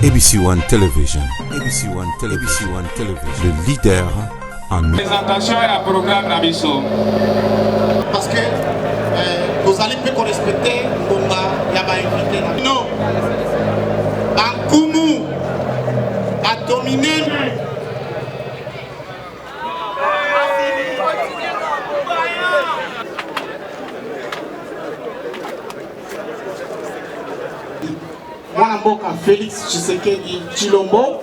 ABC One Television. ABC One Television. ABC One Television. Le leader en présentation et un programme Nabiso. Parce que vous allez peut respecter il y a pas invité. Non. Bankumu a dominé. Mwanamboka Félix Tshisekedi Tshilombo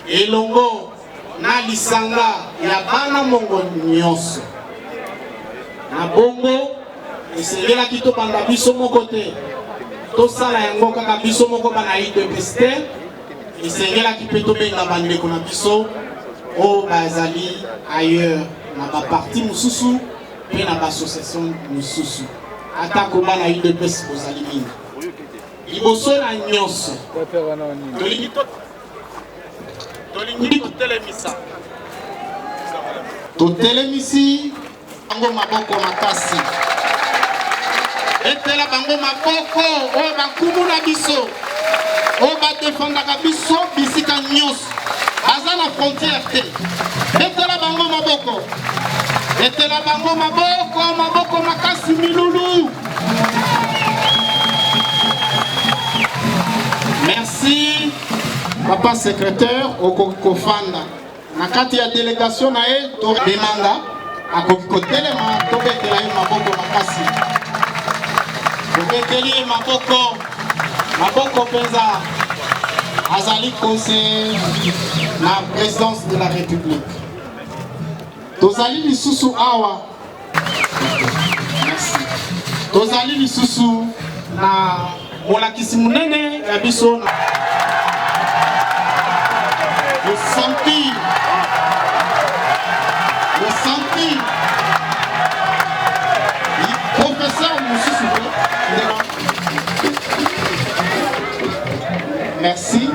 elongo na lisanga ya bana mongo nyonso na bongo esengelaki tobanda biso moko te tosala yango kaka biso moko bana UDPS te esengelaki mpe tobenga bandeko na biso oyo bazali ailleurs na baparti mosusu mpe na baasociation mosusu atako bana UDPS bozali mingi liboso na nyonso tolingi totelemisa totelemisi bango maboko makasi etela bango maboko oyo bankumu na biso oyo badefendaka biso bisika nyonso baza na frontière te etela bango maboko etela bango maboko makasi milulu. Merci, papa secrétaire Okokofanda. Nakati ya délégation na e to demanda akokotelema to betela ye maboko makasi. Tobeteli maboko penza azali conseiller na présidence de la République. Tozali lisusu awa. Merci. Tozali lisusu na molakisi munene ya biso le santi professeur Moussousou. Merci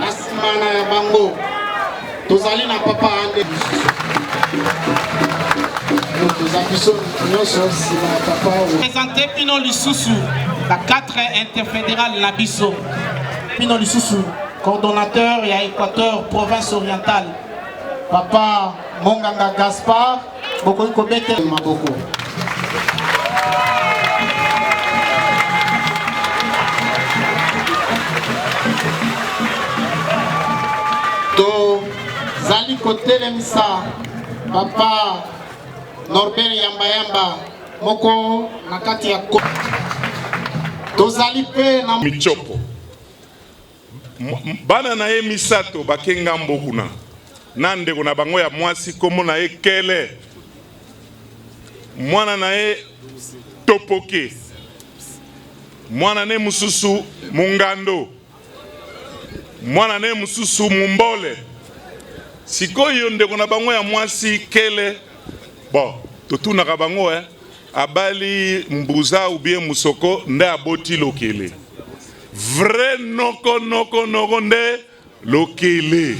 asimana ya bango tozali na papa ande présenté Pino Lisusu, la 4 interfédérale Nabiso. Pino Lisusu, coordonnateur et à Équateur, province orientale. Papa Monganga Gaspard, Boko Kobete Maboko. To Zali Kotelemisa, Papa Norbert Yamba moko nakati ya tozali pe na michopo bana na ye misato bakenga mbokuna nande kuna bango ya mwasi komo na ye kele mwana na ye topoke mwana ne mususu mungando mwana ne mususu mumbole sikoyo ndeko na bango ya mwasi kele. Bon, totuna kabango abali mbuza ou bien musoko nde aboti lokele. Vrai noko nde lokele.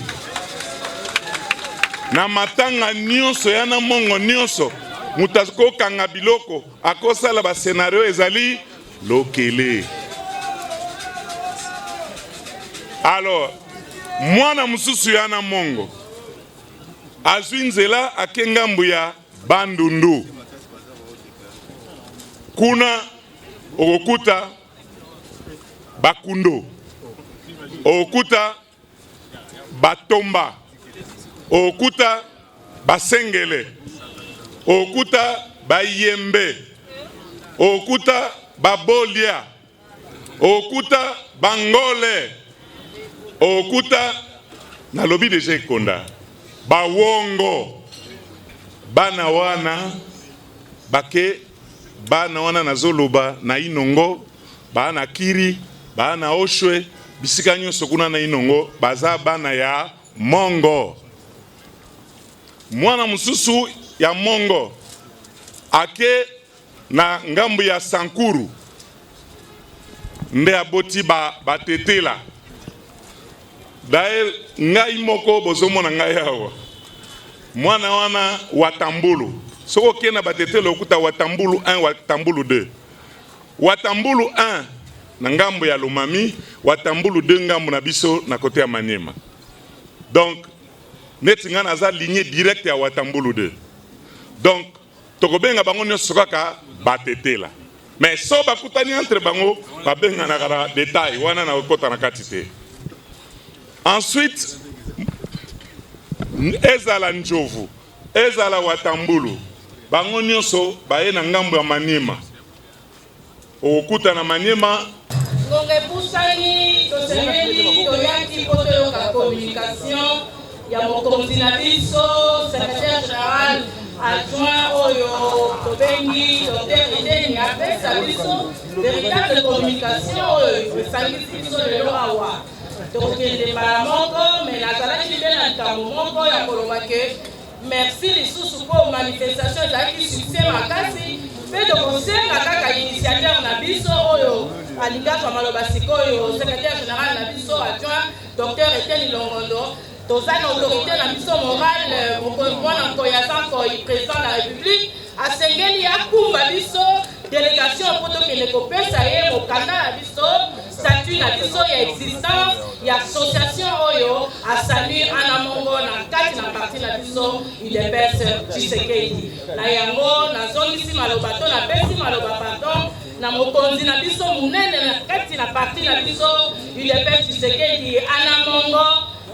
Na matanga nyonso yana mongo nyonso mutako kanga biloko akosala ba scenario ezali lokele. Alors, mwana mususu yana mongo azwinzela akengambu ya Bandundu kuna okuta bakundo okuta batomba okuta basengele okuta bayembe okuta babolia okuta bangole okuta na lobi deja ekonda bawongo bana wana bake bana wana na zoloba na inongo bana kiri bana oshwe bisika nyonso kuna na inongo baza bana ya mongo. Mwana mususu ya mongo ake na ngambu ya Sankuru nde aboti batetela dae ngai moko bozomona ngai awa mwana wana Watambulu soko kena batetela okuta Watambulu 1 Watambulu 2 Watambulu 1 na ngambo ya Lomami, Watambulu 2 ngambo na biso na côté ya Maniema. Donc neti nga naza lignée directe ya Watambulu 2. Donc tokobenga bango nyonso kaka batetela. Mais so bakutani entre bango babenga na kala détail wana na kota na kati te. Ensuite ezala Njovu, ezala Watambulu, bango nyonso baye na ngambo ya Maniema. Okuta na Maniema ngonge pusani tosemeli toyaki poto yoka communication ya mokonzi na biso secrétaire général adjoint oyo tobengi Dr Edeni apesa biso véritable communication oyo esangisi biso lelo awa tokokende mbala moko me nazalaki mpe na ntango moko ya koloba ke merci lisusu mpo manifestation ezalaki succès makasi mpe tokosenga kaka initiateur na biso oyo alingaka maloba sikoyo secrétaire général na biso adjoint Dr Etienne Longondo toza na autorité na biso morale mwana nkoya Sankoy président de la République asengeli akumba biso délégation mpo tokende kopesa ye mokanda ya biso statut na biso ya existence ya association oyo asali ana mongo na kati na parti na biso UDPS Tshisekedi na yango nazongisi maloba to napesi maloba pardon na mokonzi na biso munene na kati na parti na biso UDPS Tshisekedi ana mongo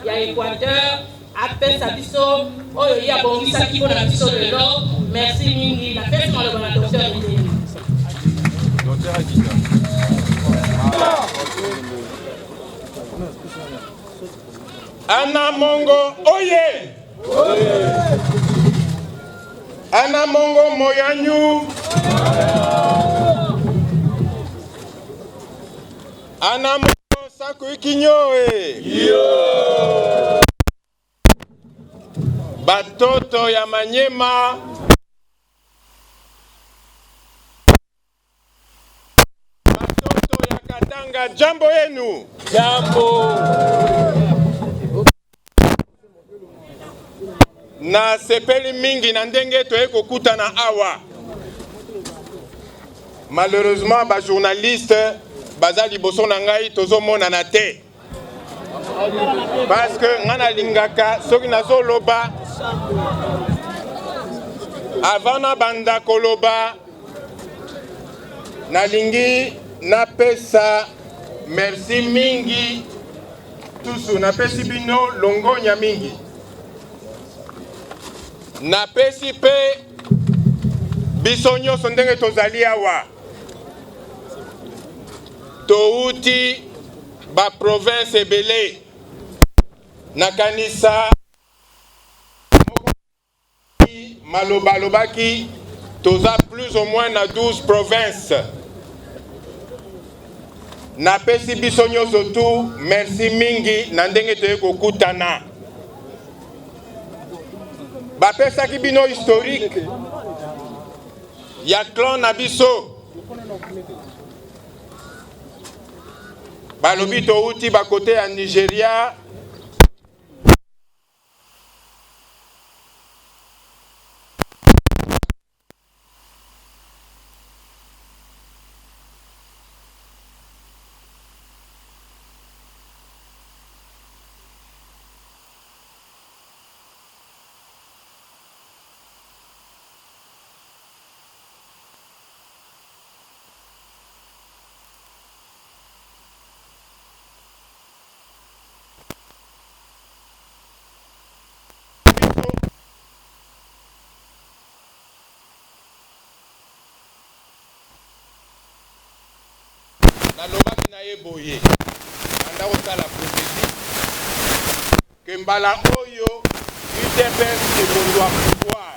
ya Équateur apesa biso oyo ya bongisa kibo na biso lelo merci mingi na pesi maloba na docteur Edeni. Ana Mongo oye! Ana Mongo moyanyu! Ana Mongo sakuikinyoe! Batoto ya Maniema Katanga, jambo yenu. Jambo. Na sepeli mingi na ndenge toye kokutana awa. Malheureusement ba journaliste baza liboso na ngai tozomona na te. Parce que ngana lingaka soki nazo loba avant na banda koloba na lingi napesa merci mingi tusu napesi bino longonya mingi napesi pe biso nyonso ndenge tozali awa touti ba province ebele nakanisa maloba lobaki toza plus ou moins na 12 provinces. Napesi biso nyonso tu merci mingi na ndenge toye kokutana. Bapesaki bino historique ya clan na biso. Balobi touti bakote ya Nigeria. Nalobaki na ye boye anda kosala prophétie ke mbala oyo UDPS ekondwa pouvoir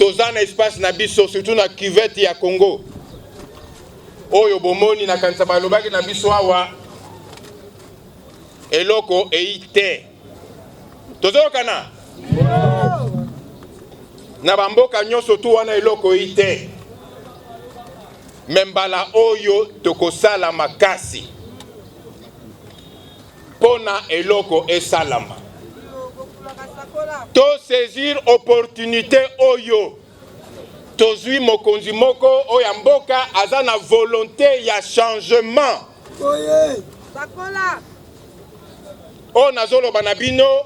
toza na espace na biso surtout na cuvette ya Congo oyo bomoni na kanisa balobaki na biso awa eloko eite tozokana na bamboka nyonso tu wana eloko eite membala oyo tokosala makasi pona eloko esalama to saisir opportunité oyo tozwi mokonzi moko oya mboka aza na volonté ya changement o nazoloba na bino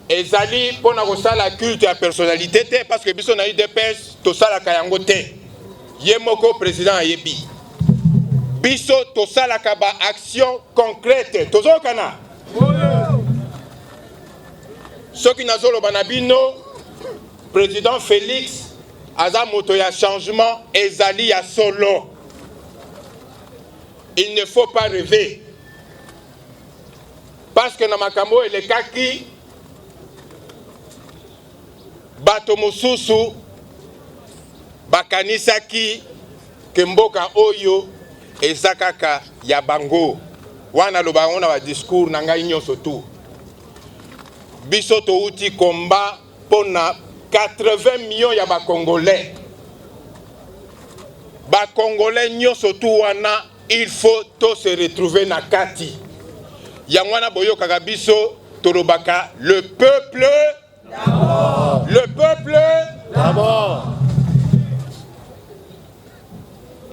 ezali pona kosala culte ya personnalité te parce que biso na UDPS tosalaka yango te ye moko président ayebi biso tosalaka ba action concrète tozokana soki nazoloba na bino président Félix aza moto ya changement ezali ya solo. Il ne faut pas rêver parce que na makambo elekaki bato mosusu bakanisaki ke mboka oyo eza kaka ya bango wana loba ona ba discours na ngai nyonso tu biso touti combat pona 80 millions ya Congolais nyonso tu wana il faut to se retrouver na kati yangwana boyo kaka biso tolobaka le peuple d'abord. Le peuple d'abord.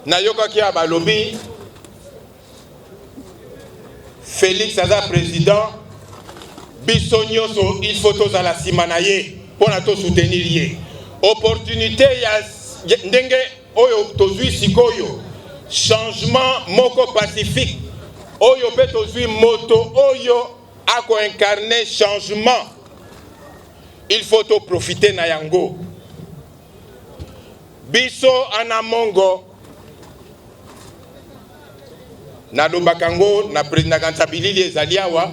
Nayoka ki abalobi Félix aza président biso nyonso il faut tozala sima na ye pona to soutenir ye opportunité ya ndenge oyo tozwi sikoyo changement moko pacifique oyo pe tozwi moto oyo ako incarner changement il faut to profiter na yango biso ana mongo na lobakango na président Kansabilili ezali awa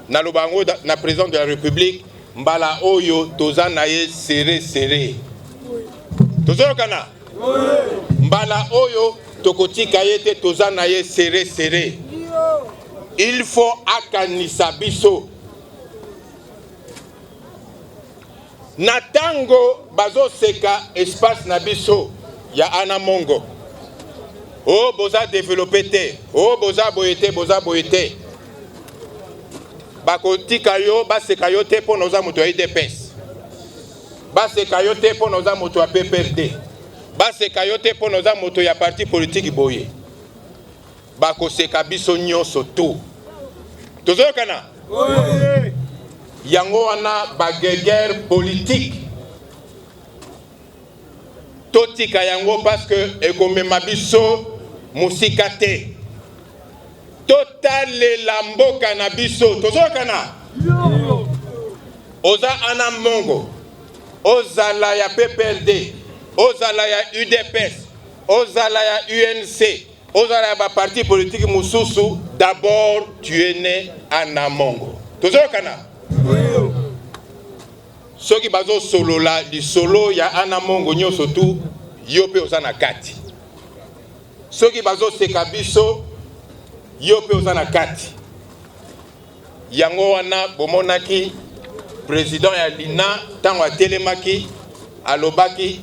na lobango na président de la République mbala oyo toza na ye serré tozokana mbala oyo tokotika ye te toza na ye serré il faut akanisa biso na tango bazoseka espace na biso ya ana mongo oh boza développé te oh boza boye te bakotika yo baseka yo te mpo noza moto ya UDPS baseka yo te mpo noza moto ya PPRD baseka yo te mpo noza moto ya parti politique boye bakoseka biso nyonso tu tozokana yango wana baguerre politique totika yango parce que ekomema biso musika te totalela mboka na biso tozokana oza ana mongo ozala ya PPRD ozala ya UDPS ozala ya UNC ozala ya ba parti politique mususu d'abord tu es né ana mongo tozokana soki bazo solola li solo ya ana mongo nyonso tu yo pe oza na kati soki bazo seka biso yo pe oza na kati yango wana bomonaki président ya Lina tango atelemaki alobaki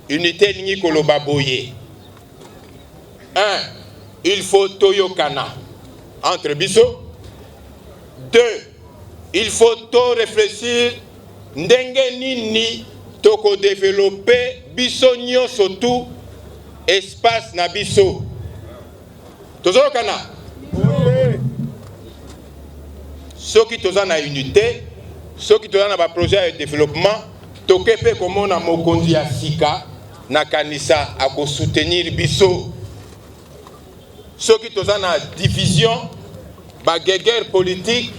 unité ningi koloba boye 1 il faut toyokana entre biso 2 il faut to réfléchir ndenge nini toko développer biso nyonso tu espace na biso tozokana soki toza na unité soki toza na ba projet de développement tokepe komona mokonzi ya sika na kanisa ako soutenir biso soki toza na division ba guerre politique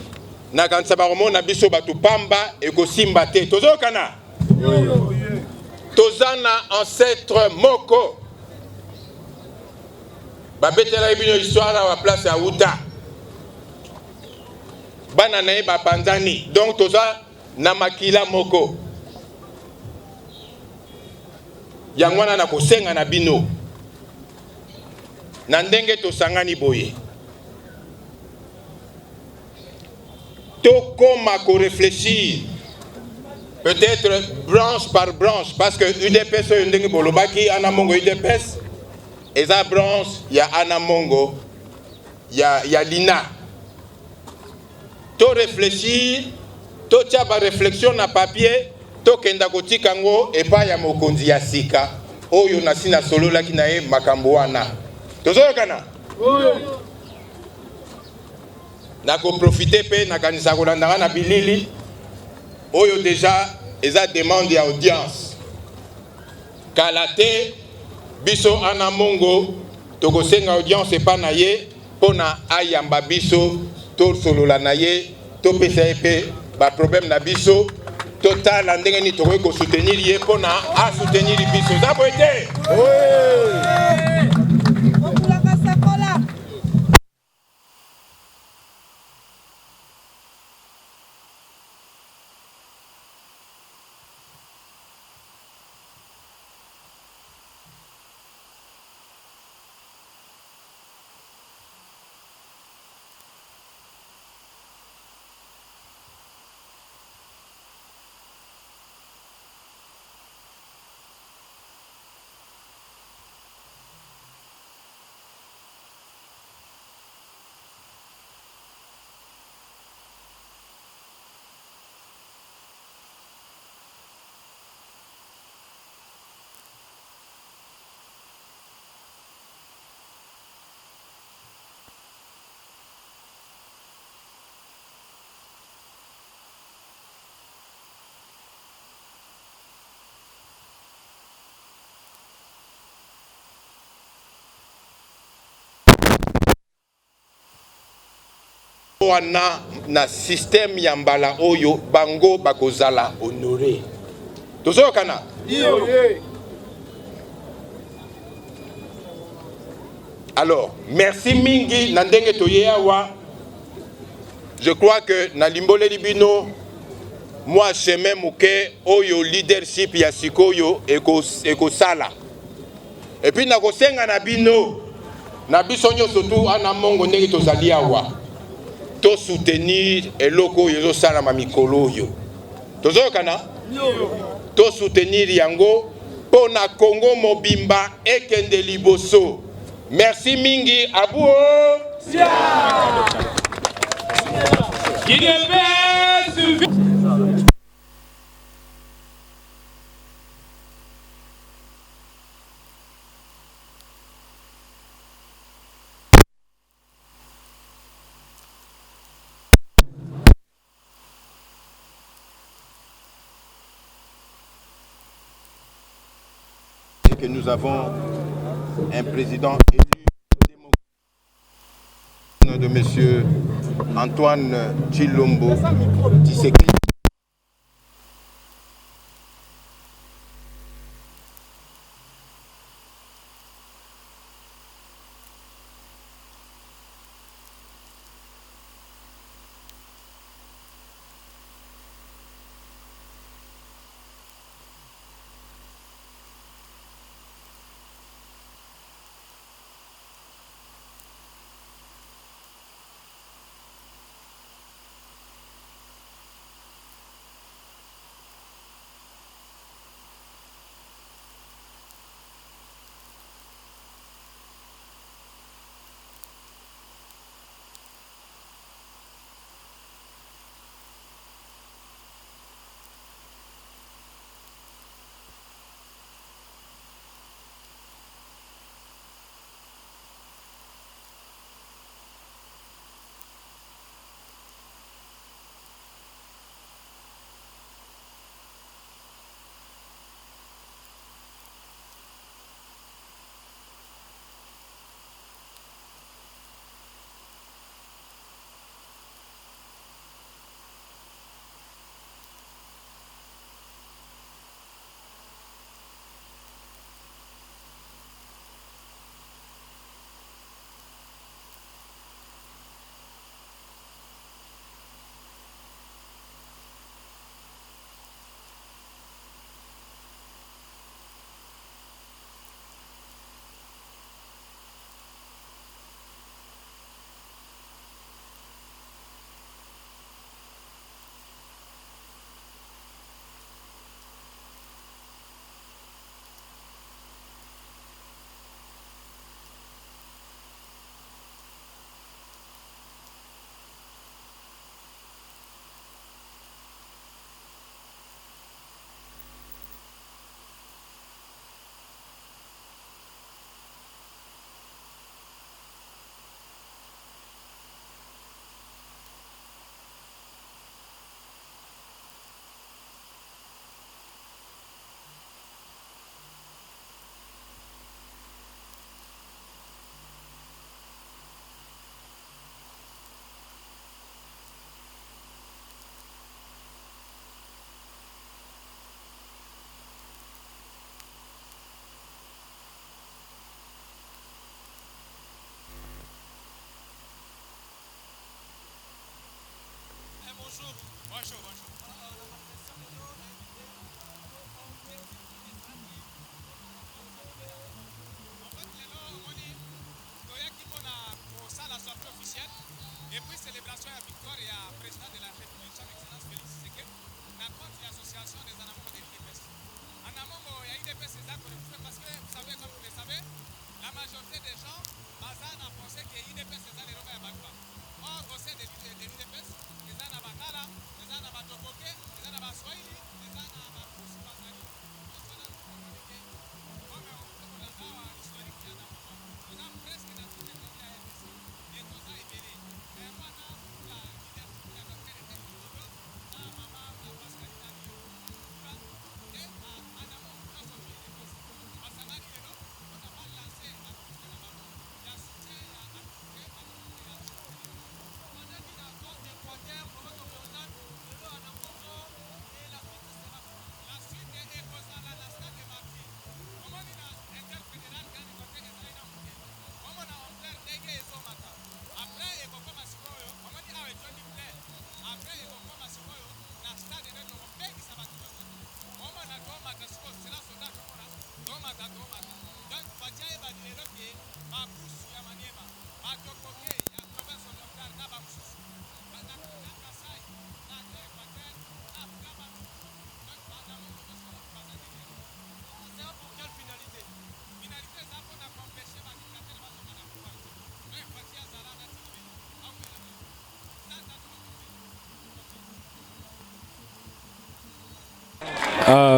na kanisa ba komona biso batu pamba ekosimba te tozokana toza na ancêtre moko babetela bino histoire à la place ya Uta bana na ba panzani donc toza na makila moko. Yangwana na kosenga na bino. Na ndenge tosangani boye. Tokoma ko réfléchir. Peut-être branche par branche, parce que UDPS ndenge bolobaki anamongo UDPS, eza branche ya anamongo ya Lina. To réfléchir, to tia ba réflexion na papier, to kenda kotika ngo epa ya mokonzi ya sika oyo nasina solo laki na ye makambo wana. Tozokana? Na ko profiter pe na kanisa ko landanga na bilili oyo déjà eza demande ya audience. Kalate biso anamongo tokosenga audience epa na ye pona ayamba biso to solola na ye to pesa epe ba problème na biso total ndenge ni tokoki ko soutenir ye pona a soutenir biso za boete. Wana na système ya mbala oyo bango bakozala honoré. Tozokana? Alors, merci mingi na ndenge toyeawa. Je crois que na limbole libino moi chemin muke oyo leadership ya sikoyo eko sala. Et puis na kosenga na bino na biso nyonso tu ana mongo ndenge tozali awa. To soutenir eloko yezo sala ma mikolo yo. Tozokana? To soutenir yango pona Congo mobimba ekende liboso. Merci mingi abuo. Que nous avons un président élu de monsieur Antoine Tshilombo Tshisekedi.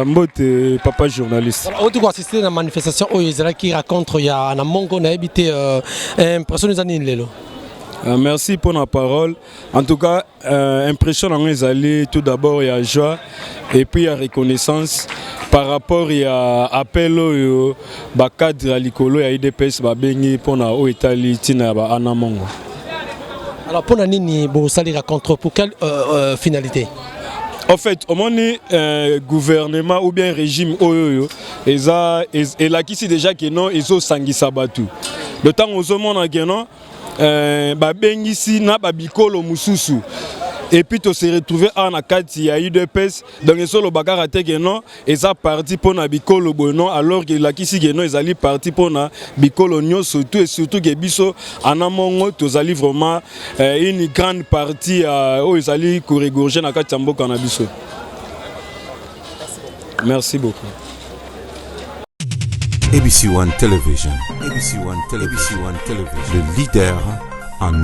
Mbote, papa journaliste. On doit assister à la manifestation qui raconte qu'il y a un mongo qui a habité impression des années. Merci pour la parole. En tout cas, impression dans les allées, tout d'abord il y a joie et puis il y a reconnaissance par rapport il y a appel au cadre à l'icolo il y a IDPS babengi pour na au Italie tina ba anamongo. Alors pour nani bo sali raconte pour quelle finalité? En fait, au moment gouvernement ou bien régime oyoyo, et là qui c'est déjà que non, ils ont sangi sabatu. Le temps aux hommes en gagnant, bengisi na babikolo mususu. Et puis tu se retrouvé en akati ya UDPS donc ils sont le bagarre que non, ils sont parti pour na bikolo bono alors que là qui c'est que non, ils allaient parti pour na bikolo nyo surtout et surtout que biso anamongo tu allaient vraiment une grande partie où ils allaient corriger na kati mboka na biso. Merci beaucoup. ABC One Television. ABC One Television. Le leader